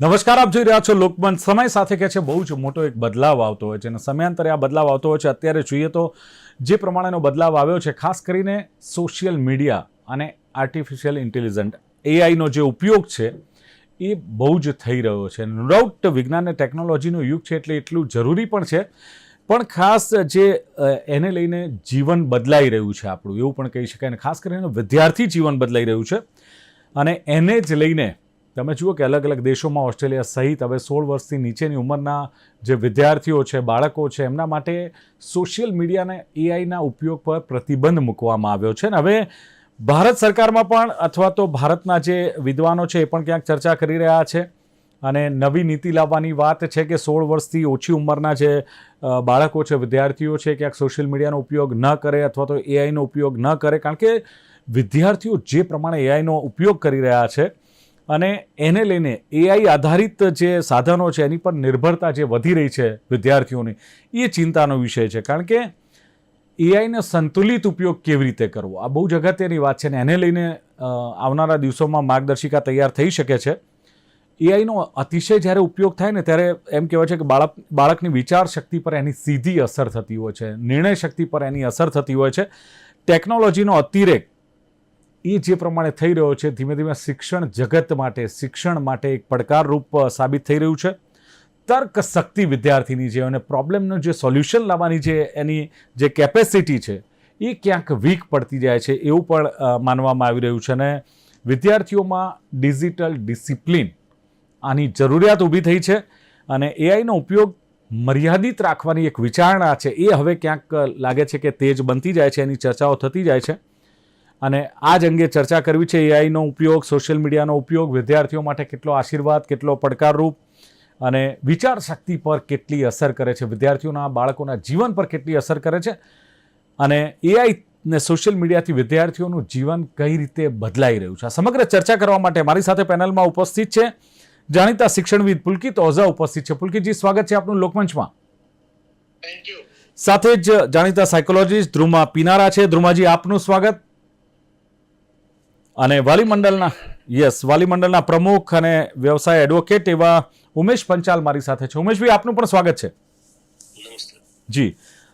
નમસ્કાર, આપ જોઈ રહ્યા છો લોકમંચ. સમય સાથે કે છે બહુ જ મોટો એક બદલાવ આવતો હોય છે અને સમયાંતરે આ બદલાવ આવતો હોય છે. અત્યારે જોઈએ તો જે પ્રમાણેનો બદલાવ આવ્યો છે, ખાસ કરીને સોશિયલ મીડિયા અને આર્ટિફિશિયલ ઇન્ટેલિજન્ટ એઆઈનો જે ઉપયોગ છે એ બહુ જ થઈ રહ્યો છે. નો ડાઉટ વિજ્ઞાન અને ટેકનોલોજીનો યુગ છે એટલે એટલું જરૂરી પણ છે, પણ ખાસ જે એને લઈને જીવન બદલાઈ રહ્યું છે આપણું, એવું પણ કહી શકાય. અને ખાસ કરીને વિદ્યાર્થી જીવન બદલાઈ રહ્યું છે અને એને જ લઈને તમે જુઓ કે અલગ અલગ દેશોમાં, ઓસ્ટ્રેલિયા સહિત હવે 16 વર્ષથી નીચેની ઉંમરના જે વિદ્યાર્થીઓ છે, બાળકો છે, એમના માટે સોશિયલ મીડિયા અને એઆઈના ઉપયોગ પર પ્રતિબંધ મૂકવામાં આવ્યો છે. અને હવે ભારત સરકારમાં પણ અથવા તો ભારતના જે વિદ્વાનો છે એ પણ ક્યાંક ચર્ચા કરી રહ્યા છે અને નવી નીતિ લાવવાની વાત છે કે 16 વર્ષથી ઓછી ઉંમરના જે બાળકો છે, વિદ્યાર્થીઓ છે, ક્યાંક સોશિયલ મીડિયાનો ઉપયોગ ન કરે અથવા તો એઆઈનો ઉપયોગ ન કરે. કારણ કે વિદ્યાર્થીઓ જે પ્રમાણે એઆઈનો ઉપયોગ કરી રહ્યા છે અને એને લઈને એઆઈ આધારિત જે સાધનો છે એની પર નિર્ભરતા જે વધી રહી છે વિદ્યાર્થીઓની, એ ચિંતાનો વિષય છે. કારણ કે એઆઈનો સંતુલિત ઉપયોગ કેવી રીતે કરવો, આ બહુ જ અગત્યની વાત છે. અને એને લઈને આવનારા દિવસોમાં માર્ગદર્શિકા તૈયાર થઈ શકે છે. એઆઈનો અતિશય જ્યારે ઉપયોગ થાય ને ત્યારે એમ કહેવાય છે કે બાળકની વિચાર શક્તિ પર એની સીધી અસર થતી હોય છે, નિર્ણય શક્તિ પર એની અસર થતી હોય છે. ટેકનોલોજીનો અતિરેક એ જે પ્રમાણે થઈ રહ્યો છે, ધીમે ધીમે શિક્ષણ જગત માટે, શિક્ષણ માટે એક પડકારરૂપ સાબિત થઈ રહ્યું છે. તર્ક શક્તિ વિદ્યાર્થીની જે અને પ્રોબ્લેમનું જે સોલ્યુશન લાવવાની જે એની જે કેપેસિટી છે એ ક્યાંક વીક પડતી જાય છે એવું પણ માનવામાં આવી રહ્યું છે. અને વિદ્યાર્થીઓમાં ડિજિટલ ડિસિપ્લિન આની જરૂરિયાત ઊભી થઈ છે અને એઆઈનો ઉપયોગ મર્યાદિત રાખવાની એક વિચારણા છે એ હવે ક્યાંક લાગે છે કે તેજ બનતી જાય છે, એની ચર્ચાઓ થતી જાય છે. અને આ જ અંગે ચર્ચા કરવી છે. એઆઈનો ઉપયોગ, સોશિયલ મીડિયાનો ઉપયોગ વિદ્યાર્થીઓ માટે કેટલો આશીર્વાદ, કેટલો પડકારરૂપ અને વિચાર શક્તિ પર કેટલી અસર કરે છે, વિદ્યાર્થીઓના, બાળકોના જીવન પર કેટલી અસર કરે છે અને એઆઈ ને સોશિયલ મીડિયાથી વિદ્યાર્થીઓનું જીવન કઈ રીતે બદલાઈ રહ્યું છે. આ સમગ્ર ચર્ચા કરવા માટે મારી સાથે પેનલમાં ઉપસ્થિત છે જાણીતા શિક્ષણવિદ પુલકિત ઓઝા ઉપસ્થિત છે. પુલકિતજી, સ્વાગત છે આપનું લોકમંચમાં. Thank you. સાથે જ જાણીતા સાયકોલોજીસ્ટ ધ્રુમા પિનારા છે. ધ્રુમાજી, આપનું સ્વાગત. અને વાલી મંડળના પ્રમુખ અને વ્યવસાય એડવોકેટ એવા ઉમેશ પંચાલ મારી સાથે છે. ઉમેશભાઈ, આપનું પણ સ્વાગત છે. જી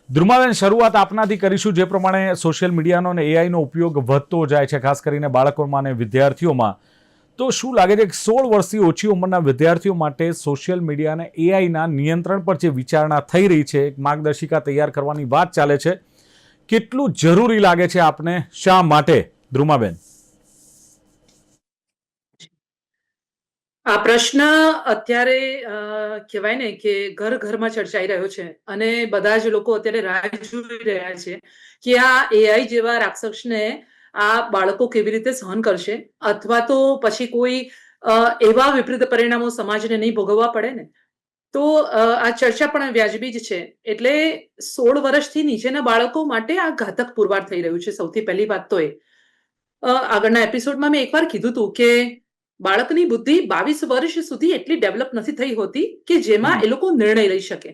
ધ્રુમાબેન, શરૂઆત આપનાથી કરીશું. જે પ્રમાણે સોશિયલ મીડિયાનો અને એઆઈનો ઉપયોગ વધતો જાય છે, ખાસ કરીને બાળકોમાં અને વિદ્યાર્થીઓમાં, તો શું લાગે છે કે 16 વર્ષથી ઓછી ઉંમરના વિદ્યાર્થીઓ માટે સોશિયલ મીડિયા અને એઆઈના નિયંત્રણ પર જે વિચારણા થઈ રહી છે, એક માર્ગદર્શિકા તૈયાર કરવાની વાત ચાલે છે, કેટલું જરૂરી લાગે છે આપને, શા માટે? ધ્રુમાબેન. આ પ્રશ્ન અત્યારે કહેવાય ને કે ઘર ઘરમાં ચર્ચાઈ રહ્યો છે અને બધા જ લોકો અત્યારે રાહ જોઈ રહ્યા છે કે આ એઆઈ જેવા રાક્ષસને આ બાળકો કેવી રીતે સહન કરશે, અથવા તો પછી કોઈ એવા વિપરીત પરિણામો સમાજને નહીં ભોગવવા પડે ને. તો આ ચર્ચા પણ વ્યાજબી જ છે. એટલે 16 વર્ષથી નીચેના બાળકો માટે આ ઘાતક પુરવાર થઈ રહ્યું છે. સૌથી પહેલી વાત તો એ આગળના એપિસોડમાં મેં એકવાર કીધું હતું કે બાળકની બુદ્ધિ 22 વર્ષ સુધી એટલી ડેવલપ નથી થઈ હોતી કે જેમાં એ લોકો નિર્ણય લઈ શકે.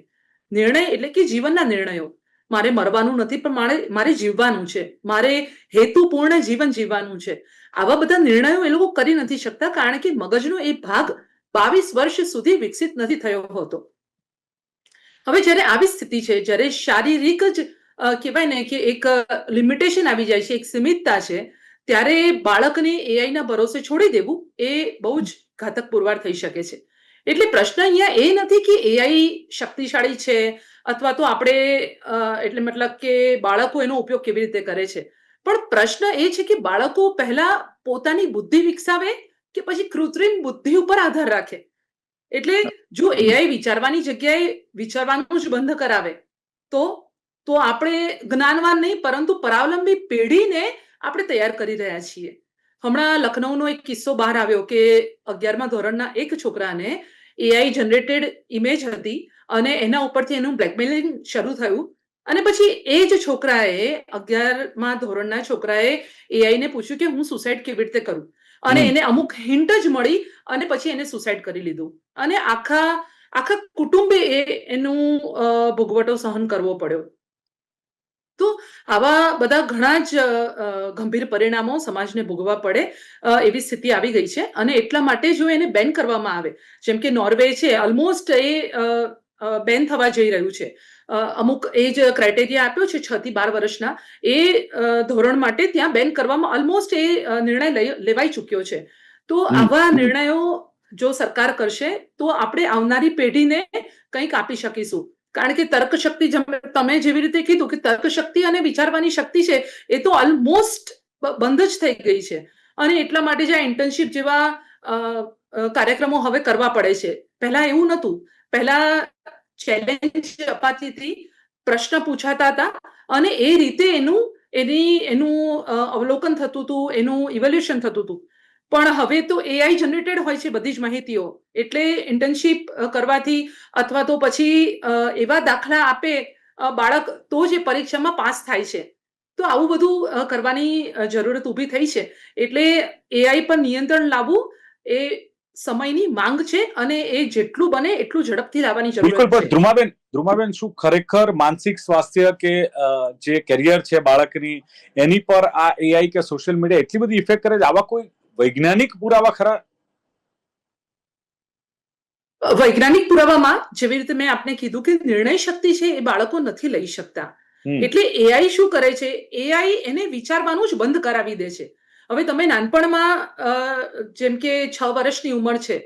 નિર્ણય એટલે કે જીવનના નિર્ણયો. મારે મરવાનું નથી, પણ મારે જીવવાનું છે, મારે હેતુપૂર્ણ જીવન જીવવાનું છે. આવા બધા નિર્ણયો એ લોકો કરી નથી શકતા કારણ કે મગજનો એ ભાગ 22 વર્ષ સુધી વિકસિત નથી થયો હોતો. હવે જ્યારે આવી સ્થિતિ છે, જ્યારે શારીરિક જ કહેવાય ને કે એક લિમિટેશન આવી જાય છે, એક સીમિતતા છે, ત્યારે બાળકને એઆઈના ભરોસે છોડી દેવું એ બહુ જ ઘાતક પુરવાર થઈ શકે છે. એટલે પ્રશ્ન અહીંયા એ નથી કે એઆઈ શક્તિશાળી છે અથવા તો આપણે એટલે મતલબ કે બાળકો એનો ઉપયોગ કેવી રીતે કરે છે, પણ પ્રશ્ન એ છે કે બાળકો પહેલા પોતાની બુદ્ધિ વિકસાવે કે પછી કૃત્રિમ બુદ્ધિ ઉપર આધાર રાખે. એટલે જો એઆઈ વિચારવાની જગ્યાએ વિચારવાનું જ બંધ કરાવે તો આપણે જ્ઞાનવાન નહીં પરંતુ પરાવલંબી પેઢીને આપણે તૈયાર કરી રહ્યા છીએ. હમણાં લખનૌનો એક કિસ્સો બહાર આવ્યો કે 11મા ધોરણના એક છોકરાને એઆઈ જનરેટેડ ઇમેજ હતી અને એના ઉપરથી એનું બ્લેકમેલિંગ શરૂ થયું અને પછી એ જ છોકરાએ 11મા ધોરણના છોકરાએ એઆઈને પૂછ્યું કે હું સુસાઇડ કેવી રીતે કરું, અને એને અમુક હિન્ટ જ મળી અને પછી એને સુસાઇડ કરી લીધું અને આખા કુટુંબે એનું ભોગવટો સહન કરવો પડ્યો. તો આવા બધા ઘણા જ ગંભીર પરિણામો સમાજને ભોગવવા પડે એવી સ્થિતિ આવી ગઈ છે. અને એટલા માટે જો એને બેન કરવામાં આવે, જેમ કે નોર્વે છે, ઓલમોસ્ટ એ બેન થવા જઈ રહ્યું છે. અમુક એજ ક્રાઇટેરિયા આપ્યો છે 6 થી 12 વર્ષના, એ ધોરણ માટે ત્યાં બેન કરવામાં ઓલમોસ્ટ એ નિર્ણય લેવાઈ ચૂક્યો છે. તો આવા નિર્ણયો જો સરકાર કરશે તો આપણે આવનારી પેઢીને કંઈક આપી શકીશું. કારણ કે તર્ક શક્તિ, તમે જેવી રીતે કીધું કે તર્ક શક્તિ અને વિચારવાની શક્તિ છે, એ તો ઓલમોસ્ટ બંધ જ થઈ ગઈ છે. અને એટલા માટે જે ઇન્ટર્નશીપ જેવા કાર્યક્રમો હવે કરવા પડે છે. પહેલા એવું નહોતું. પહેલા ચેલેન્જ અપાતી હતી, પ્રશ્ન પૂછાતા હતા અને એ રીતે એનું અવલોકન થતું હતું, એનું ઇવોલ્યુશન થતું હતું. પણ હવે તો એઆઈ જનરેટેડ હોય છે બધી જ માહિતીઓ. એટલે ઇન્ટર્નશીપ કરવાથી અથવા તો પછી એવા દાખલા આપે બાળક તો જ એ પરીક્ષામાં પાસ થાય છે. તો આવું બધું કરવાની જરૂરત ઊભી થઈ છે. એટલે એઆઈ પર નિયંત્રણ લાવવું એ સમયની માંગ છે અને એ જેટલું બને એટલું ઝડપથી લાવવાની જરૂર બિલકુલ. પણ છે. ધ્રુમાબેન, શું ખરેખર માનસિક સ્વાસ્થ્ય કે જે કેરિયર છે બાળકની, એની પર આ એઆઈ કે સોશિયલ મીડિયા એટલી બધી ઇફેક્ટ કરે છે? આવા કોઈ વૈજ્ઞાનિક પુરાવા ખરા? વૈજ્ઞાનિક પુરાવામાં જેવી રીતે મેં આપને કીધું કે નિર્ણય શક્તિ છે એ બાળકો નથી લઈ શકતા. એટલે એઆઈ શું કરે છે, એઆઈ એને વિચારવાનું જ બંધ કરાવી દે છે. હવે તમે નાનપણમાં જેમ કે 6 વર્ષની ઉંમર છે,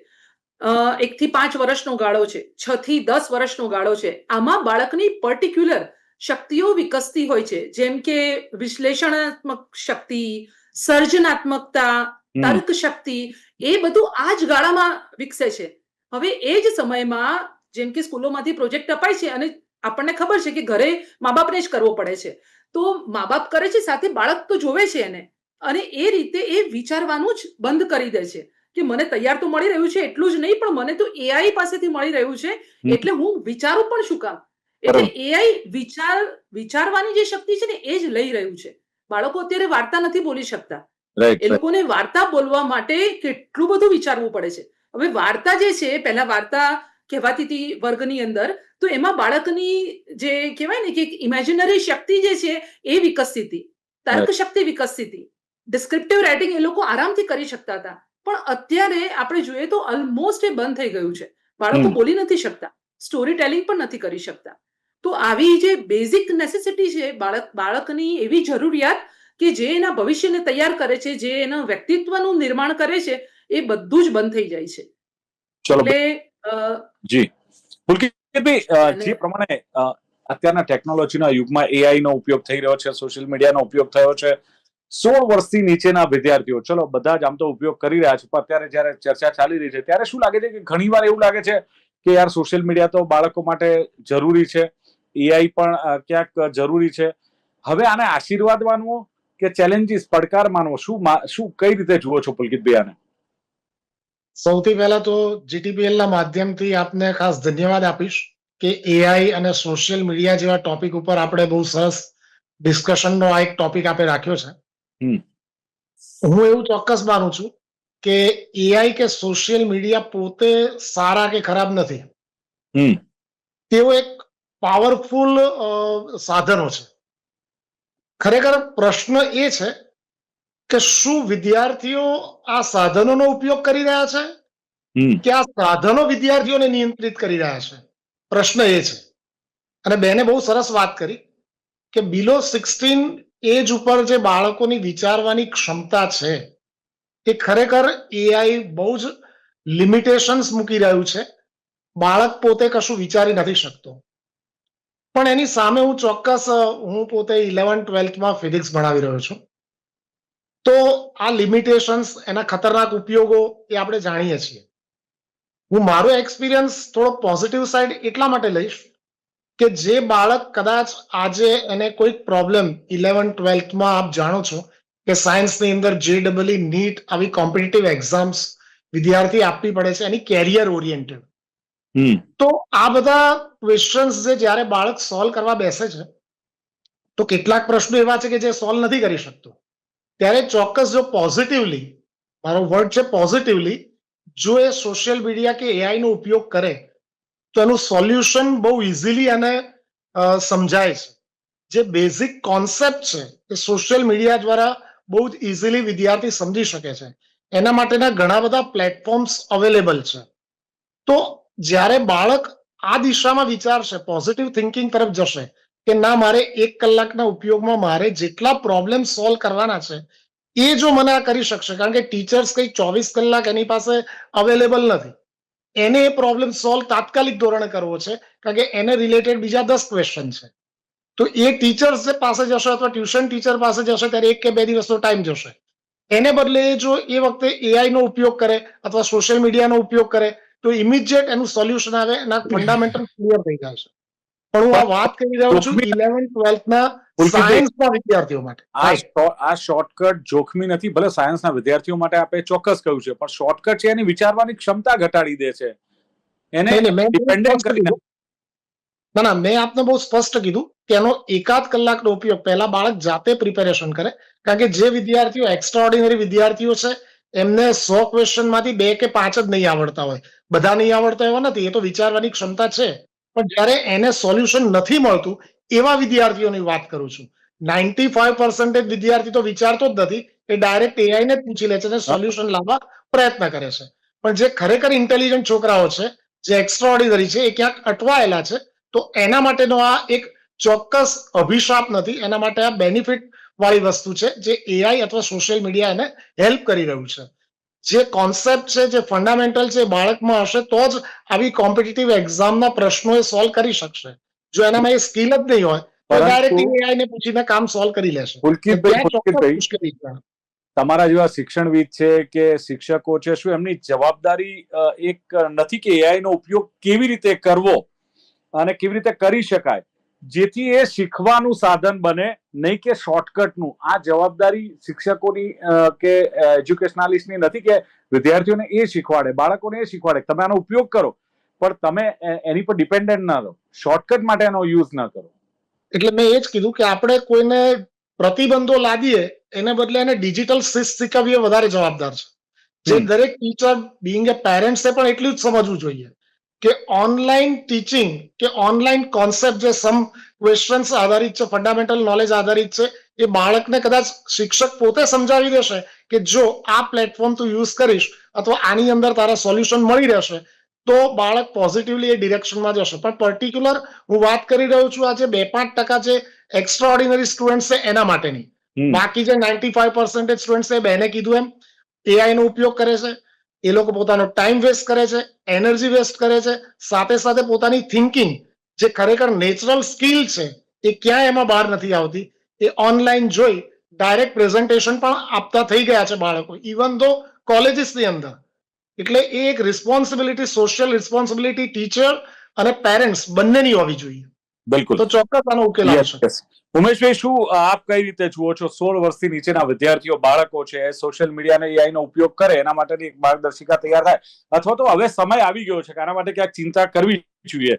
1 થી 5 વર્ષનો ગાળો છે, 6 થી 10 વર્ષનો ગાળો છે, આમાં બાળકની પર્ટિક્યુલર શક્તિઓ વિકસતી હોય છે. જેમ કે વિશ્લેષણાત્મક શક્તિ, સર્જનાત્મકતા, તર્ક શક્તિ, એ બધું આ જ ગાળામાં વિકસે છે. હવે એ જ સમયમાં જેમ કે સ્કૂલોમાંથી પ્રોજેક્ટ અપાય છે અને આપણને ખબર છે કે ઘરે મા બાપને જ કરવો પડે છે. તો મા બાપ કરે છે, સાથે બાળક તો જોવે છે એને, અને એ રીતે એ વિચારવાનું જ બંધ કરી દે છે કે મને તૈયાર તો મળી રહ્યું છે એટલું જ નહીં, પણ મને તો એઆઈ પાસેથી મળી રહ્યું છે, એટલે હું વિચારું પણ શું કામ. એટલે એઆઈ વિચારવાની જે શક્તિ છે ને એ જ લઈ રહ્યું છે. બાળકો અત્યારે વાર્તા નથી બોલી શકતા. એ લોકોને વાર્તા બોલવા માટે કેટલું બધું વિચારવું પડે છે. હવે વાર્તા જે છે, પહેલા વાર્તા કહેવાતી હતી વર્ગની અંદર, તો એમાં બાળકની જે કહેવાય ને કે ઇમેજિનરી શક્તિ જે છે એ વિકસતી હતી, તર્ક શક્તિ વિકસતી હતી, ડિસ્ક્રિપ્ટિવ રાઇટિંગ એ લોકો આરામથી કરી શકતા હતા. પણ અત્યારે આપણે જોઈએ તો ઓલમોસ્ટ એ બંધ થઈ ગયું છે. બાળકો બોલી નથી શકતા, સ્ટોરી ટેલિંગ પણ નથી કરી શકતા. તો આવી જે બેઝિક નેસેસિટી છે બાળકની, એવી જરૂરિયાત કે જે એના ભવિષ્યને તૈયાર કરે છે, જે એના વ્યક્તિત્વનું નિર્માણ કરે છે, એ બધું જ બંધ થઈ જાય છે. એટલે જી પુલકિતભાઈ, જે પ્રમાણે અત્યારના ટેકનોલોજીના યુગમાં એઆઈ નો ઉપયોગ થઈ રહ્યો છે, સોશિયલ મીડિયાનો ઉપયોગ થયો છે, 16 વર્ષથી નીચેના વિદ્યાર્થીઓ, ચલો બધા જ આમ તો ઉપયોગ કરી રહ્યા છે, પણ અત્યારે જયારે ચર્ચા ચાલી રહી છે ત્યારે શું લાગે છે કે ઘણીવાર એવું લાગે છે કે યાર સોશિયલ મીડિયા તો બાળકો માટે જરૂરી છે, એઆઈ પણ ક્યાંક જરૂરી છે. હવે આને આશીર્વાદ માનવો કે ચેલેન્જીસ, પડકાર માનવો, શું કઈ રીતે જુઓ છો પુલકિતભાઈ આને? સૌથી પહેલા તો જીટીપીએલ ના માધ્યમથી આપને ખાસ ધન્યવાદ આપીશ કે એઆઈ અને સોશિયલ મીડિયા જેવા ટોપિક ઉપર આપણે બહુ સરસ ડિસ્કશનનો આ એક ટોપિક આપણે રાખ્યો છે. હું એવું ચોક્કસ માનું છું કે એઆઈ કે સોશિયલ મીડિયા પોતે સારા કે ખરાબ નથી. તેઓ એક પાવરફુલ સાધનો છે. ખરેખર પ્રશ્ન એ છે કે શું વિદ્યાર્થીઓ આ સાધનોનો ઉપયોગ કરી રહ્યા છે કે આ સાધનો વિદ્યાર્થીઓને નિયંત્રિત કરી રહ્યા છે? પ્રશ્ન એ છે. અને બેને બહુ સરસ વાત કરી કે બિલો 16 એજ ઉપર જે બાળકોની વિચારવાની ક્ષમતા છે, એ ખરેખર એઆઈ બહુ જ લિમિટેશન્સ મૂકી રહ્યું છે. બાળક પોતે કશું વિચારી નથી શકતો. પણ એની સામે હું પોતે 11-12માં ફિઝિક્સ ભણાવી રહ્યો છું. તો આ લિમિટેશન્સ, એના ખતરનાક ઉપયોગો એ આપણે જાણીએ છીએ. હું મારો એક્સપિરિયન્સ થોડો પોઝિટિવ સાઈડ એટલા માટે લઈશ કે જે બાળક કદાચ આજે એને કોઈક પ્રોબ્લેમ 11-12માં આપ જાણો છો કે સાયન્સની અંદર JEE, નીટ આવી કોમ્પિટિટિવ એક્ઝામ્સ વિદ્યાર્થી આપવી પડે છે, એની કેરિયર ઓરિએન્ટેડ. તો આ બધા ક્વેશ્ચન્સ જે જ્યારે બાળક સોલ્વ કરવા બેસે છે, તો કેટલાક પ્રશ્નો એવા છે કે જે સોલ્વ નથી કરી શકતો. ત્યારે ચોક્કસ જો પોઝિટિવલી, મારો વર્ડ છે પોઝિટિવલી, જો એ સોશિયલ મીડિયા કે એઆઈ નો ઉપયોગ કરે તો એનું સોલ્યુશન બહુ ઇઝીલી અને સમજાય છે. જે બેઝિક કોન્સેપ્ટ છે એ સોશિયલ મીડિયા દ્વારા બહુ જ ઇઝીલી વિદ્યાર્થી સમજી શકે છે. એના માટેના ઘણા બધા પ્લેટફોર્મ્સ અવેલેબલ છે. તો જ્યારે બાળક આ દિશામાં વિચારશે, પોઝિટિવ થિંકિંગ તરફ જશે કે ના, મારે 1 કલાકના ઉપયોગમાં મારે જેટલા પ્રોબ્લેમ સોલ્વ કરવાના છે એ જો મને આ કરી શકશે, કારણ કે ટીચર્સ કઈ 24 કલાક એની પાસે અવેલેબલ નથી. એને એ પ્રોબ્લેમ સોલ્વ તાત્કાલિક ધોરણે કરવો છે, કારણ કે એને રિલેટેડ બીજા 10 ક્વેશ્ચન છે. તો એ ટીચર્સ પાસે જશે અથવા ટ્યુશન ટીચર પાસે જશે ત્યારે 1 કે 2 દિવસનો ટાઈમ જશે. એને બદલે જો એ વખતે એઆઈ નો ઉપયોગ કરે અથવા સોશિયલ મીડિયાનો ઉપયોગ કરે તો ઇમિડિયેટ એનું સોલ્યુશન આવે, એના ફંડામેન્ટલ ક્લિયર થઈ જાય છે. પણ હું આ વાત કરી રહ્યો છું 11th 12th ના સાયન્સના વિદ્યાર્થીઓ માટે. આ શોર્ટકટ જોખમી નથી. ભલે સાયન્સના વિદ્યાર્થીઓ માટે આપણે ચોક્કસ કહ્યું છે, પણ શોર્ટકટ છે એની વિચારવાની ક્ષમતા ઘટાડી દે છે. એને ડિપેન્ડન્ટ કરીને ના, મેં આપને બહુ સ્પષ્ટ કીધું કે એનો 1 કલાકનો ઉપયોગ પહેલા બાળક જાતે પ્રિપેરેશન કરે, કારણ કે જે વિદ્યાર્થીઓ એક્સ્ટ્રાઓર્ડિનરી વિદ્યાર્થીઓ છે એમને 100 ક્વેશ્ચન માંથી 2 કે 5 જ નહીં આવડતા હોય. બધા નહીં આવડતા એવા નથી, એ તો વિચારવાની ક્ષમતા છે. પણ જ્યારે એને સોલ્યુશન નથી મળતું એવા વિદ્યાર્થીઓની વાત કરું છું. 95% વિદ્યાર્થી તો વિચારતો જ નથી, એ ડાયરેક્ટ એઆઈ ને જ પૂછી લે છે અને સોલ્યુશન લાવવા પ્રયત્ન કરે છે. પણ જે ખરેખર ઇન્ટેલિજન્ટ છોકરાઓ છે, જે એક્સ્ટ્રાઓર્ડિનરી છે, એ ક્યાંક અટવાયેલા છે. તો એના માટેનો આ એક ચોક્કસ અભિશાપ નથી, એના માટે આ બેનિફિટ વાળી વસ્તુ છે, જે એઆઈ અથવા સોશિયલ મીડિયા એને હેલ્પ કરી રહ્યું છે. જે કોન્સેપ્ટ છે, જે ફંડામેન્ટલ છે, બાળકમાં હશે તો જ આવી કોમ્પિટિટિવ એક્ઝામના પ્રશ્નો એ સોલ્વ કરી શકશે. જો એનામાં એ સ્કિલ જ નહીં હોય તો ડાયરેક્ટલી એઆઈ ને પૂછીને કામ સોલ્વ કરી લેશે. તમારા જેવા શિક્ષણવિદ છે કે શિક્ષકો છે, શું એમની જવાબદારી એક નથી કે એઆઈ નો ઉપયોગ કેવી રીતે કરવો અને કેવી રીતે કરી શકાય જેથી એ શીખવાનું સાધન બને, નહીં કે શોર્ટકટનું? આ જવાબદારી શિક્ષકોની કે એજ્યુકેશનાલિસ્ટની નથી કે વિદ્યાર્થીઓને એ શીખવાડે, બાળકોને એ શીખવાડે તમે આનો ઉપયોગ કરો, પણ તમે એની પર ડિપેન્ડન્ટ ના રહો, શોર્ટકટ માટે એનો યુઝ ના કરો. એટલે મેં એ જ કીધું કે આપણે કોઈને પ્રતિબંધો લાદીએ એને બદલે એને ડિજિટલ શિસ્ત શીખવીએ વધારે જવાબદાર છે. જે દરેક ટીચર બીઇંગ એ પેરેન્ટ્સે પણ એટલું જ સમજવું જોઈએ કે ઓનલાઈન ટીચિંગ કે ઓનલાઈન કોન્સેપ્ટ જે સમ ક્વેશ્ચન્સ આધારિત છે, ફંડામેન્ટલ નોલેજ આધારિત છે, એ બાળકને કદાચ શિક્ષક પોતે સમજાવી દેશે કે જો આ પ્લેટફોર્મ તું યુઝ કરીશ અથવા આની અંદર તારા સોલ્યુશન મળી રહેશે તો બાળક પોઝિટિવલી એ ડિરેક્શનમાં જશે. પણ પર્ટિક્યુલર હું વાત કરી રહ્યો છું આજે 2-5% જે એક્સ્ટ્રાઓર્ડિનરી સ્ટુડન્ટ છે એના માટેની. બાકી જે 95% સ્ટુડન્ટ છે, બેને કીધું એમ એઆઈ નો ઉપયોગ કરે છે, એ લોકો પોતાનો ટાઈમ વેસ્ટ કરે છે, એનર્જી વેસ્ટ કરે છે, સાથે સાથે પોતાની થિંકિંગ જે ખરેખર નેચરલ સ્કિલ છે એ ક્યાંય એમાં બહાર નથી આવતી. એ ઓનલાઈન જોઈ ડાયરેક્ટ પ્રેઝન્ટેશન પણ આપતા થઈ ગયા છે બાળકો, ઇવન ધો કોલેજીસની અંદર. એટલે એ એક રિસ્પોન્સિબિલિટી, સોશિયલ રિસ્પોન્સિબિલિટી ટીચર અને પેરેન્ટ્સ બંનેની હોવી જોઈએ. બિલકુલ, તો ચોક્કસ આનો ઉકેલ આવશે. ઉમેશભાઈ, શું આપ કઈ રીતે જુઓ છો 16 વર્ષથી નીચેના વિદ્યાર્થીઓ, બાળકો છે, સોશિયલ મીડિયા અને એઆઈ નો ઉપયોગ કરે એના માટેની એક માર્ગદર્શિકા તૈયાર થાય, અથવા તો હવે સમય આવી ગયો છે કે આના માટે ક્યાંક ચિંતા કરવી જોઈએ,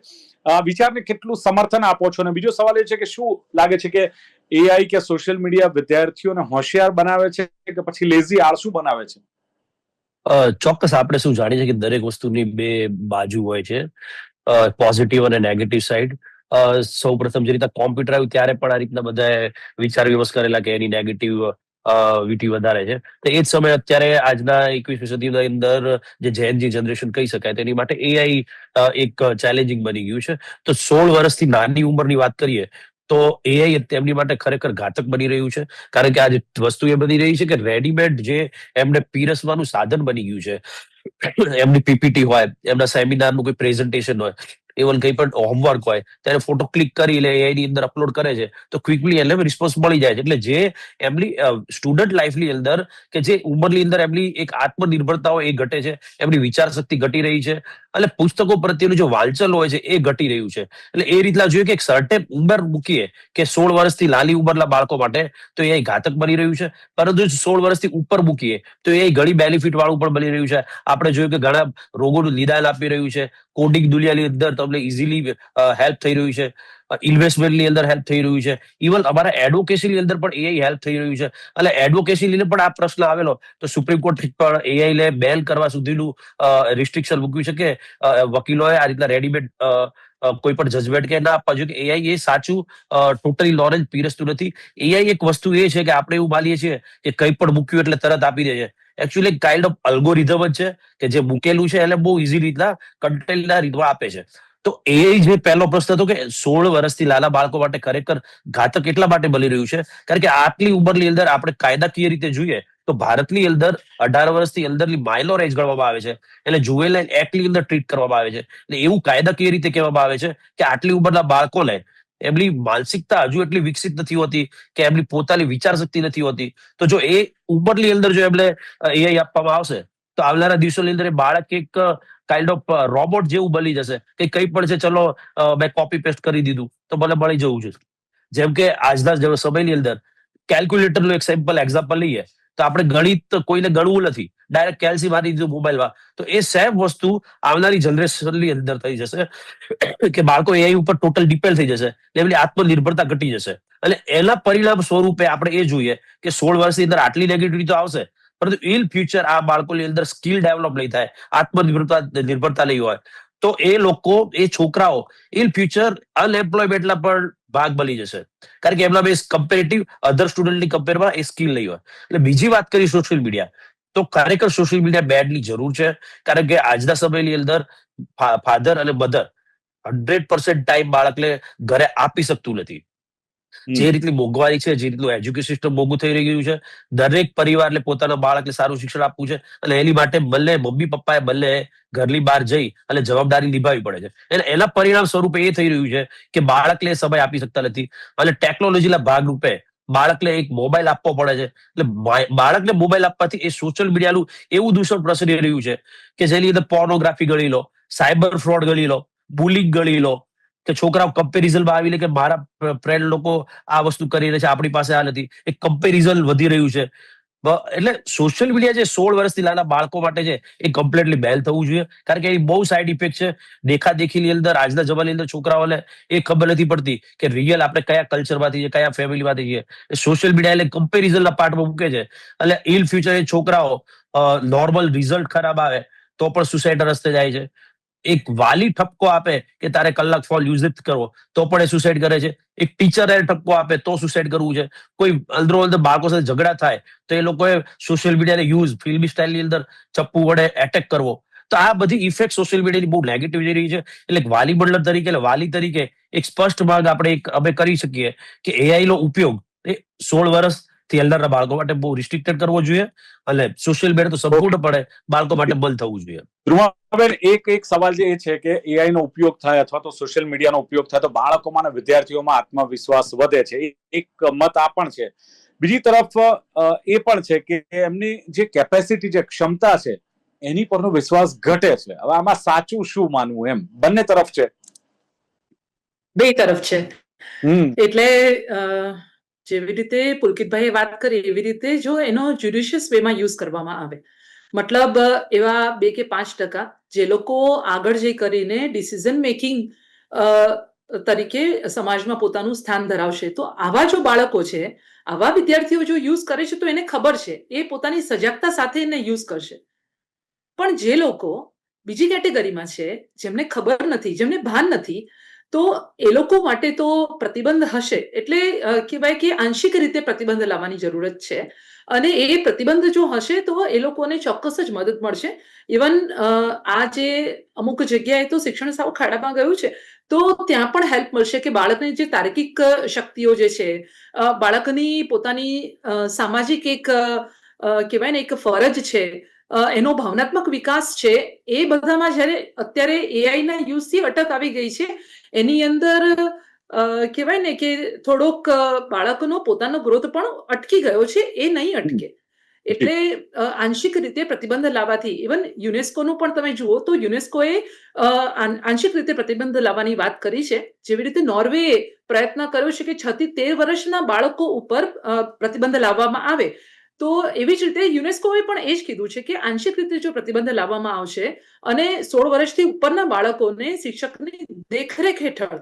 વિચારને કેટલું સમર્થન આપો છો? અને બીજો સવાલ એ છે કે શું લાગે છે કે એઆઈ કે સોશિયલ મીડિયા વિદ્યાર્થીઓને હોશિયાર બનાવે છે કે પછી લેઝી, આળસુ બનાવે છે? ચોક્કસ આપણે શું જાણીએ છીએ કે દરેક વસ્તુની બે બાજુ હોય છે, પોઝિટિવ અને નેગેટિવ સાઈડ. સૌ પ્રથમ જે રીતે કોમ્પ્યુટર આવ્યું ત્યારે પણ આ રીતના બધાએ વિચાર વિમર્શ કરેલા કે એની નેગેટિવ વિટી વધારે છે. તો એ જ સમયે અત્યારે આજના 21મી સદીની અંદર જે જેનજી જનરેશન કહી શકાય તેની માટે એઆઈ એક ચેલેન્જિંગ બની ગયું છે. તો 16 વર્ષથી નાની ઉંમરની વાત કરીએ તો એઆઈ તેમની માટે ખરેખર ઘાતક બની રહ્યું છે, કારણ કે આજે વસ્તુ એ બની રહી છે કે રેડીમેડ જે એમને પીરસવાનું સાધન બની ગયું છે, એમની પીપીટી હોય, એમના સેમિનારનું કોઈ પ્રેઝન્ટેશન હોય, ઇવન કંઈ પણ હોમવર્ક હોય ત્યારે ફોટો ક્લિક કરી લે, એની અંદર અપલોડ કરે છે તો ક્વિકલી એને રિસ્પોન્સ મળી જાય છે. એટલે જે એમની સ્ટુડન્ટ લાઈફની અંદર કે જે ઉંમરની અંદર એમની એક આત્મનિર્ભરતા હોય એ ઘટે છે, એમની વિચાર શક્તિ ઘટી રહી છે અને પુસ્તકો પ્રત્યેનું જે વાંચન હોય છે એ ઘટી રહ્યું છે. એટલે એ રીતના જોઈએ કે એક સર્ટેન ઉંમર મૂકીએ કે 16 વર્ષથી નાની ઉંમરના બાળકો માટે તો એ ઘાતક બની રહ્યું છે, પરંતુ 16 વર્ષથી ઉપર મૂકીએ તો એ ઘણી બેનિફિટ વાળું પણ બની રહ્યું છે. આપણે જોયું કે ઘણા રોગોનું નિદાન આપી રહ્યું છે, કોડિંગ દુનિયાની અંદર તમને ઇઝીલી હેલ્પ થઈ રહ્યું છે, ઇન્વેસ્ટમેન્ટની અંદર હેલ્પ થઈ રહ્યું છે, ઇવન અમારા એડવોકેસીની અંદર પણ એઆઈ હેલ્પ થઈ રહ્યું છે. એટલે એડવોકેસી લઈને પણ આ પ્રશ્ન આવેલો તો સુપ્રીમ કોર્ટ પણ એઆઈ ને બેન કરવા સુધીનું રિસ્ટ્રિક્શન મૂક્યું છે કે વકીલોએ આ રીતના રેડીમેડ કોઈ પણ જજમેન્ટ કે ના આપવા જોઈએ કે એઆઈ એ સાચું ટોટલી નોલેજ પીરસતું નથી. એઆઈ એક વસ્તુ એ છે કે આપણે એવું માનીએ છીએ કે કંઈ પણ મૂક્યું એટલે તરત આપી દે છે. એકચ્યુઅલી એક કાઇન્ડ ઓફ અલ્ગોરિધમ જ છે કે જે મૂકેલું છે એટલે બહુ ઇઝી રીતના કન્ટેન્ટના રીતમાં આપે છે. તો એ જે પહેલો પ્રશ્ન હતો કે 16 વર્ષથી નાના બાળકો માટે ખરેખર ઘાતક એટલા માટે બની રહ્યું છે કારણ કે આટલી ઉંમરની અંદર આપણે કાયદાકીય રીતે જોઈએ તો ભારતની અંદર 18 વર્ષથી અંદરની માઇનોર એજ ગણવામાં આવે છે, એટલે જુવેનાઇલ એક્ટની અંદર ટ્રીટ કરવામાં આવે છે. એટલે એવું કાયદાકીય રીતે કહેવામાં આવે છે કે આટલી ઉંમરના બાળકોને એમની માનસિકતા હજુ એટલી વિકસિત નથી હોતી કે એમની પોતાની વિચાર શક્તિ નથી હોતી. તો જો એ ઉંમરની અંદર જો એમને એઆઈ આપવામાં આવશે તો આવનારા દિવસોની અંદર એ બાળક એક કાઇન્ડ ઓફ રોબોટ જેવું બની જશે કે કંઈ પણ છે ચલો મેં કોપી પેસ્ટ કરી દીધું તો મને મળી જવું છે. જેમ કે આજના સમયની અંદર કેલ્ક્યુલેટરનું એક સિમ્પલ એક્ઝામ્પલ લઈએ તો આપણે ગણિત કોઈને ગણવું નથી, ડાયરેક્ટ કેલ્સી મારી દીધું મોબાઈલમાં. તો એ સેમ વસ્તુ આવનારી જનરેશનની અંદર થઈ જશે કે બાળકો એઆઈ ઉપર ટોટલ ડિપેન્ડ થઈ જશે, એમની આત્મનિર્ભરતા ઘટી જશે. અને એના પરિણામ સ્વરૂપે આપણે એ જોઈએ કે 16 વર્ષની અંદર આટલી નેગેટિવિટી તો આવશે, પરંતુ ઇન ફ્યુચર આ બાળકોની અંદર સ્કિલ ડેવલપ નહીં થાય, નિર્ભરતા નહીં હોય, તો એ લોકો, એ છોકરાઓ ઇન ફ્યુચર અનએમ્પ્લોયમેન્ટના પણ ભાગ બની જશે કારણ કે એમના બે કમ્પેરેટિવ અધર સ્ટુડન્ટની કમ્પેરમાં એ સ્કિલ નહીં હોય. એટલે બીજી વાત કરી સોશિયલ મીડિયા, તો ખરેખર સોશિયલ મીડિયા બેડની જરૂર છે કારણ કે આજના સમયની અંદર ફાધર અને મધર 100% ટાઈમ બાળકને ઘરે આપી શકતું નથી. જે રીતની મોંઘવારી છે, જે રીતનું એજ્યુકેશન સિસ્ટમ મોંઘું થઈ રહ્યું છે, દરેક પરિવારને પોતાના બાળકને સારું શિક્ષણ આપવું છે અને એની માટે બંને મમ્મી પપ્પાએ બંને ઘરની બહાર જઈ અને જવાબદારી નિભાવવી પડે છે. અને એના પરિણામ સ્વરૂપે એ થઈ રહ્યું છે કે બાળકને સમય આપી શકતા નથી અને ટેકનોલોજીના ભાગરૂપે બાળકને એક મોબાઈલ આપવો પડે છે. એટલે બાળકને મોબાઈલ આપવાથી એ સોશિયલ મીડિયાનું એવું દૂષણ પ્રસરી રહ્યું છે કે જેની અંદર પોર્નોગ્રાફી ગણી લો, સાયબર ફ્રોડ ગણી લો, બુલિંગ ગણી લો, કે છોકરાઓ કમ્પેરિઝનમાં આવી લે કે મારા ફ્રેન્ડ લોકો આ વસ્તુ કરી રહ્યા છે, આપણી પાસે આ નથી, એક કમ્પેરિઝન વધી રહ્યું છે. એટલે સોશિયલ મીડિયા જે 16 વર્ષથી નાના બાળકો માટે છે એ કમ્પ્લીટલી બેન થવું જોઈએ કારણ કે એની બહુ સાઈડ ઇફેક્ટ છે. દેખાદેખીની અંદર આજના જમાનાની અંદર છોકરાઓને એ ખબર નથી પડતી કે રિયલ આપણે કયા કલ્ચરમાંથી છે, કયા ફેમિલીમાંથી છીએ. સોશિયલ મીડિયા એટલે કમ્પેરિઝનના પાર્ટમાં મૂકે છે એટલે ઇન ફ્યુચર એ છોકરાઓ નોર્મલ રિઝલ્ટ ખરાબ આવે તો પણ સુસાઇડ રસ્તે જાય છે. એક વાલી ઠપકો આપે કે તારે કલાક ફોન યુઝ જ કરવો તો પણ એ સુસાઇડ કરે છે. એક ટીચર ઠપકો આપે તો સુસાઇડ કરવું છે. કોઈ અંદરો અંદર બાળકો સાથે ઝઘડા થાય તો એ લોકોએ સોશિયલ મીડિયાને યુઝ ફિલ્મી સ્ટાઇલની અંદર ચપ્પુ વડે એટેક કરવો. તો આ બધી ઇફેક્ટ સોશિયલ મીડિયાની બહુ નેગેટિવ જઈ રહી છે. એટલે વાલી મંડળ તરીકે, વાલી તરીકે એક સ્પષ્ટ માંગ આપણે અમે કરી શકીએ કે એઆઈ નો ઉપયોગ એ 16 વર્ષથી અંદરના બાળકો માટે બહુ રિસ્ટ્રિક્ટેડ કરવો જોઈએ અને સોશિયલ મીડિયા તો સંપૂર્ણપણે બાળકો માટે બંધ થવું જોઈએ. ધ્રુવાબેન, એક સવાલ જે એ છે કે એઆઈ નો ઉપયોગ થાય અથવા તો સોશિયલ મીડિયાનો ઉપયોગ થાય તો બાળકોમાં અને વિદ્યાર્થીઓમાં આત્મવિશ્વાસ વધે છે, એક મત આ પણ છે. બીજી તરફ એ પણ છે કે એમની જે કેપેસિટી, જે ક્ષમતા છે એની પરનો વિશ્વાસ ઘટે છે. હવે આમાં સાચું શું માનવું, એમ બંને તરફ છે. બે તરફ છે. એટલે જેવી રીતે પુલકિતભાઈએ વાત કરી એવી રીતે જો એનો જ્યુડિશિયસ વેમાં યુઝ કરવામાં આવે, મતલબ એવા 2 કે 5% જે લોકો આગળ જઈ કરીને ડિસિઝન મેકિંગ તરીકે સમાજમાં પોતાનું સ્થાન ધરાવશે, તો આવા જો બાળકો છે, આવા વિદ્યાર્થીઓ જો યુઝ કરે છે તો એને ખબર છે, એ પોતાની સજાગતા સાથે એને યુઝ કરશે. પણ જે લોકો બીજી કેટેગરીમાં છે, જેમને ખબર નથી, જેમને ભાન નથી, તો એ લોકો માટે તો પ્રતિબંધ હશે. એટલે કહેવાય કે આંશિક રીતે પ્રતિબંધ લાવવાની જરૂરત છે અને એ પ્રતિબંધ જો હશે તો એ લોકોને ચોક્કસ જ મદદ મળશે. ઇવન આ જે અમુક જગ્યાએ તો શિક્ષણ સાવ ખાડામાં ગયું છે તો ત્યાં પણ હેલ્પ મળશે કે બાળકની જે તાર્કિક શક્તિઓ જે છે, બાળકની પોતાની સામાજિક એક કહેવાય ને એક ફરજ છે, એનો ભાવનાત્મક વિકાસ છે, એ બધામાં જ્યારે અત્યારે એઆઈના યુઝથી અટક આવી ગઈ છે, એની અંદર કહેવાય ને કે થોડોક બાળકનો પોતાનો ગ્રોથ પણ અટકી ગયો છે, એ નહીં અટકે. એટલે આંશિક રીતે પ્રતિબંધ લાવવાથી, ઇવન યુનેસ્કોનું પણ તમે જુઓ તો યુનેસ્કોએ આંશિક રીતે પ્રતિબંધ લાવવાની વાત કરી છે. જેવી રીતે નોર્વેએ પ્રયત્ન કર્યો છે કે 6 થી 13 વર્ષના બાળકો ઉપર પ્રતિબંધ લાવવામાં આવે, તો એવી જ રીતે યુનેસ્કોએ પણ એ જ કીધું છે કે આંશિક રીતે જો પ્રતિબંધ લાવવામાં આવશે અને 16 વર્ષથી ઉપરના બાળકોને શિક્ષકની દેખરેખ હેઠળ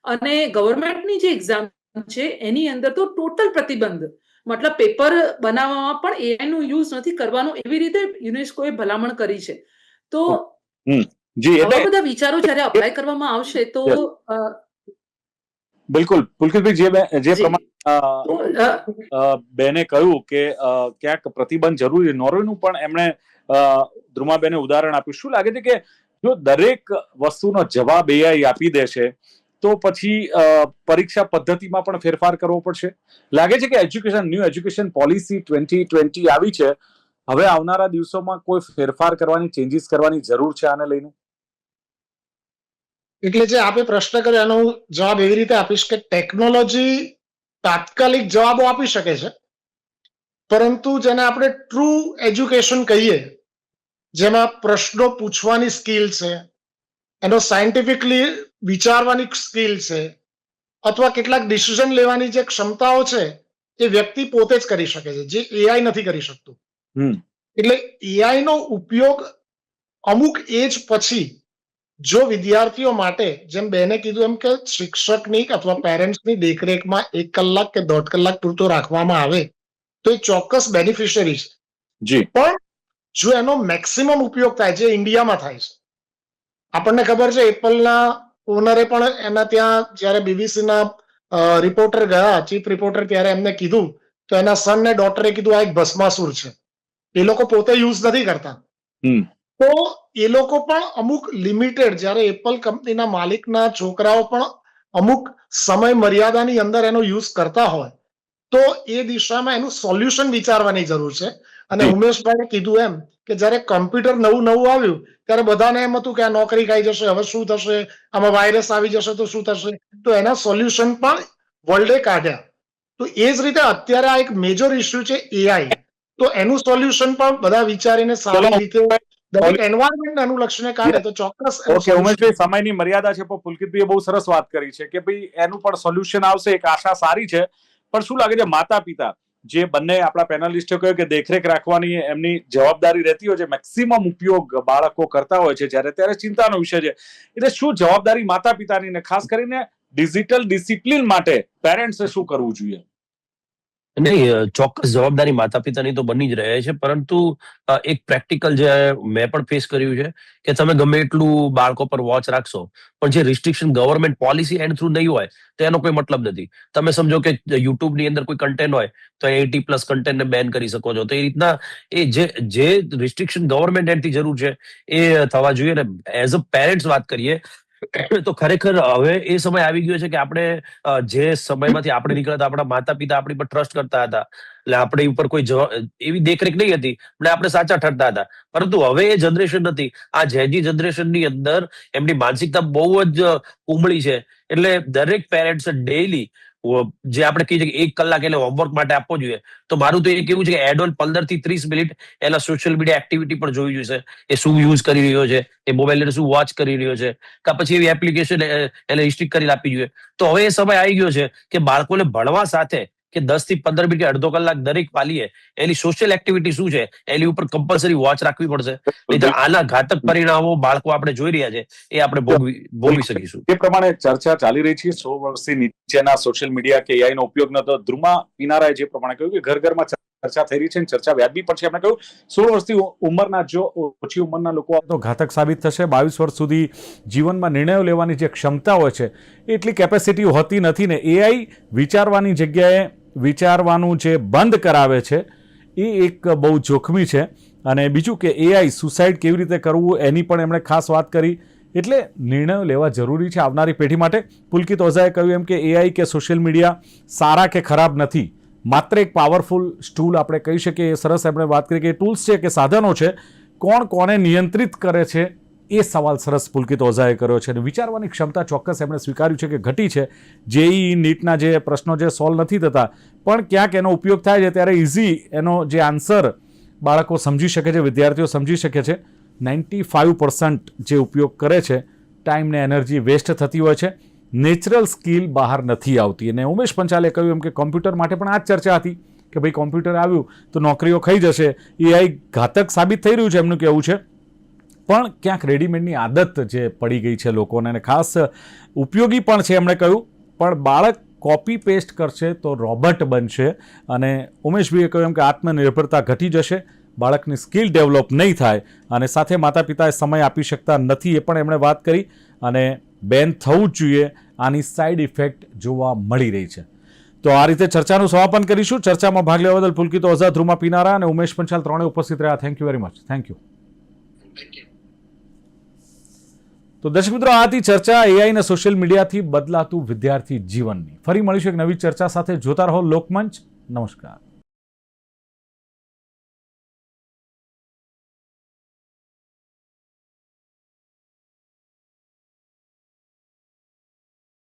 અને ગવર્મેન્ટની જે એક્ઝામ છે એની અંદર તો ટોટલ પ્રતિબંધ, મતલબ પેપર બનાવવામાં પણ એઆઈ નો યુઝ નથી કરવાનો, એવી રીતે યુનેસ્કોએ ભલામણ કરી છે. તો જી આવા એટલે બધા વિચારો જ્યારે અપ્લાય કરવામાં આવશે તો બિલકુલ પુલકિતભાઈ જે જી પ્રમાણે તો બેને કહ્યું કે ક્યાંક પ્રતિબંધ જરૂરી, નોર્વેનું પણ એમણે ધ્રુમાબેને ઉદાહરણ આપ્યું. શું લાગે છે કે જો દરેક વસ્તુનો જવાબ એઆઈ આપી દેશે તો પછી પરીક્ષા પદ્ધતિમાં પણ ફેરફાર કરવો પડશે? લાગે છે કે ન્યૂ એજ્યુકેશન પોલિસી 2020 આવી છે, હવે આવનારા દિવસોમાં કોઈ ફેરફાર કરવાની, ચેન્જીસ કરવાની જરૂર છે આને લઈને? એટલે જે આપે પ્રશ્ન કર્યો એનો હું જવાબ એવી રીતે આપીશ કે ટેકનોલોજી તાત્કાલિક જવાબો આપી શકે છે, પરંતુ જેને આપણે ટ્રુ એજ્યુકેશન કહીએ, જેમાં પ્રશ્નો પૂછવાની સ્કિલ છે, એનો સાયન્ટિફિકલી વિચારવાની સ્કિલ છે, અથવા કેટલાક ડિસિઝન લેવાની જે ક્ષમતાઓ છે એ વ્યક્તિ પોતે જ કરી શકે છે, જે એઆઈ નથી કરી શકતું. એટલે એઆઈ નો ઉપયોગ અમુક એજ પછી જો વિદ્યાર્થીઓ માટે, જેમ બેને કીધું એમ, કે શિક્ષકની અથવા પેરેન્ટ્સની દેખરેખમાં 1 કલાક કે 1.5 કલાક પૂરતો રાખવામાં આવે તો એ ચોક્કસ બેનિફિશિયરી છે. જી પણ જો એનો મેક્સિમમ ઉપયોગ થાય, જે ઇન્ડિયામાં થાય છે, આપણને ખબર છે એપલના ઓનરે પણ એના ત્યાં જ્યારે બીબીસીના રિપોર્ટર ગયા, ચીફ રિપોર્ટર, ત્યારે એમને કીધું તો એના સન ને ડોટરે કીધું આ એક ભસ્માસુર છે, એ લોકો પોતે યુઝ નથી કરતા. તો એ લોકો પણ અમુક લિમિટેડ, જ્યારે એપલ કંપનીના માલિકના છોકરાઓ પણ અમુક સમય મર્યાદાની અંદર એનો યુઝ કરતા હોય તો એ દિશામાં એનું સોલ્યુશન વિચારવાની જરૂર છે. અને ઉમેશભાઈએ કીધું એમ કે જ્યારે કમ્પ્યુટર નવું આવ્યું ત્યારે બધાને એમ હતું કે આ નોકરી ખાઈ જશે, હવે શું થશે, આમાં વાયરસ આવી જશે તો શું થશે, તો એના સોલ્યુશન પણ વર્લ્ડે કાઢ્યા. તો એ જ રીતે અત્યારે આ એક મેજર ઇસ્યુ છે એઆઈ, તો એનું સોલ્યુશન પણ બધા વિચારીને સારી રીતે દરેક એન્વાયરમેન્ટ અનુલક્ષીને કાઢે તો ચોક્કસ ઓકે ઉમેશભાઈ, સમયની મર્યાદા છે, પણ પુલકિતભાઈએ બહુ સરસ વાત કરી છે કે ભાઈ એનું પણ સોલ્યુશન આવશે, એક આશા સારી છે. પણ શું લાગે છે માતા પિતા, જે બંને આપણા પેનલિસ્ટો કહ્યું કે દેખરેખ રાખવાની એમની જવાબદારી રહેતી હોય છે, મેક્સિમમ ઉપયોગ બાળકો કરતા હોય છે જ્યારે, ત્યારે ચિંતાનો વિષય છે. એટલે શું જવાબદારી માતા પિતાની, ને ખાસ કરીને ડિજિટલ ડિસિપ્લિન માટે પેરેન્ટ્સે શું કરવું જોઈએ? નહીં, ચોક્કસ જવાબદારી માતા પિતાની તો બની જ રહે છે, પરંતુ એક પ્રેક્ટિકલ જે મેં પણ ફેસ કર્યું છે કે તમે ગમે એટલું બાળકો પર વોચ રાખશો પણ જે restriction government policy and through નહીં હોય તો એનો કોઈ મતલબ નથી. તમે સમજો કે યુટ્યુબ ની અંદર કોઈ કન્ટેન્ટ હોય તો 80+ કન્ટેન્ટને બેન કરી શકો છો. તો એ રીતના એ જે રિસ્ટ્રિક્શન ગવર્મેન્ટ એન્ડથી જરૂર છે એ થવા જોઈએ. ને એઝ અ પેરેન્ટ્સ વાત કરીએ તો ખરેખર હવે એ સમય આવી ગયો છે કે આપણે જે સમયમાંથી આપણે નીકળ્યા આપણા માતા પિતા આપણી પર ટ્રસ્ટ કરતા હતા, એટલે આપણી ઉપર કોઈ એવી દેખરેખ નહીં હતી, એટલે આપણે સાચા ઠરતા હતા. પરંતુ હવે એ જનરેશન નથી. આ જેજી જનરેશનની અંદર એમની માનસિકતા બહુ જ ઉમળી છે. એટલે દરેક પેરેન્ટ્સ ડેઈલી જે આપણે કહીએ કે 1 કલાક એટલે હોમવર્ક માટે આપવો જોઈએ, તો મારું તો એ કેવું છે કે એડ ઓન 15 થી 30 મિનિટ એના સોશિયલ મીડિયા એક્ટિવિટી પણ જોવી જોઈએ. એ શું યુઝ કરી રહ્યો છે, એ મોબાઈલ શું વોચ કરી રહ્યો છે, કે પછી એવી એપ્લિકેશન એને રિસ્ટ્રિક્ટ કરી આપવી જોઈએ. તો હવે એ સમય આવી ગયો છે કે બાળકોને ભણવા સાથે કે 10 થી 15 મિનિટ કે અડધો કલાક દરેક પાલીએ એની સોશિયલ એક્ટિવિટી શું છે એની ઉપર કમ્પલસરી વોચ રાખવી પડશે. નહીંતર આના ઘાતક પરિણામો બાળકો આપણે જોઈ રહ્યા છે એ આપણે ભોગવી શકીશું. એ પ્રમાણે ચર્ચા ચાલી રહી છે 16 વર્ષથી નીચેના સોશિયલ મીડિયા કે એઆઈ નો ઉપયોગ ન તો ધ્રુમા પિનારાએ જે પ્રમાણે કહ્યું કે ઘર ઘરમાં ચર્ચા થઈ રહી છે, ચર્ચા વ્યાજબી પણ છે. એમણે કહ્યું 16 વર્ષથી ઉંમરના, જો ઓછી ઉંમરના લોકો તો ઘાતક સાબિત થશે. 22 વર્ષ સુધી જીવનમાં નિર્ણયો લેવાની જે ક્ષમતા હોય છે એટલી કેપેસિટી હોતી નથી, ને એઆઈ વિચારવાની જગ્યાએ વિચારવાનું જે બંધ કરાવે છે એ એક બહુ જોખમી છે. અને બીજું કે એઆઈ સુસાઇડ કેવી રીતે કરવું એની પણ એમણે ખાસ વાત કરી. એટલે નિર્ણયો લેવા જરૂરી છે આવનારી પેઢી માટે. પુલકિત ઓઝાએ કહ્યું એમ કે એઆઈ કે સોશિયલ મીડિયા સારા કે ખરાબ નથી, માત્ર એક પાવરફુલ ટૂલ આપણે કહી શકીએ. એ સરસ એમણે વાત કરી કે ટૂલ્સ છે કે સાધનો છે, કોણ કોને નિયંત્રિત કરે છે એ સવાલ સરસ પુલકિત ઓઝાએ કર્યો છે. અને વિચારવાની ક્ષમતા ચોક્કસ એમણે સ્વીકાર્યું છે કે ઘટી છે. જેઈ નીટના જે પ્રશ્નો જે સોલ્વ નથી થતા પણ ક્યાંક એનો ઉપયોગ થાય છે ત્યારે ઇઝી એનો જે આન્સર બાળકો સમજી શકે છે, વિદ્યાર્થીઓ સમજી શકે છે. 95% જે ઉપયોગ કરે છે ટાઈમ ને એનર્જી વેસ્ટ થતી હોય છે, નેચરલ સ્કિલ બહાર નથી આવતી. અને ઉમેશ પંચાલે કહ્યું એમ કે કોમ્પ્યુટર માટે પણ આ જ ચર્ચા હતી કે ભાઈ કોમ્પ્યુટર આવ્યું તો નોકરીઓ ખાઈ જશે. એઆઈ ઘાતક સાબિત થઈ રહ્યું છે એમનું કહેવું છે, પણ ક્યાંક રેડીમેડની આદત જે પડી ગઈ છે લોકોને, અને ખાસ ઉપયોગી પણ છે એમણે કહ્યું. પણ બાળક કોપી પેસ્ટ કરશે તો રોબોટ બનશે. અને ઉમેશભાઈએ કહ્યું એમ કે આત્મનિર્ભરતા ઘટી જશે, બાળકની સ્કિલ ડેવલપ નહીં થાય અને સાથે માતા પિતાએ સમય આપી શકતા નથી, એ પણ એમણે વાત કરી. અને બેન થવું જ જોઈએ, આની સાઈડ ઇફેક્ટ જોવા મળી રહી છે. તો આ રીતે ચર્ચાનું સમાપન કરીશું. ચર્ચામાં ભાગ લેવા બદલ પુલકિત ઓઝા, ધ્રુમા પીનારા અને ઉમેશ પંચાલ ત્રણે ઉપસ્થિત રહ્યા. Thank you very much. Thank you. Thank you. તો દર્શક મિત્રો, આ હતી ચર્ચા એઆઈ અને સોશિયલ મીડિયાથી બદલાતું વિદ્યાર્થી જીવનની. ફરી મળીશું એક નવી ચર્ચા સાથે. જોતા રહો લોકમંચ. નમસ્કાર.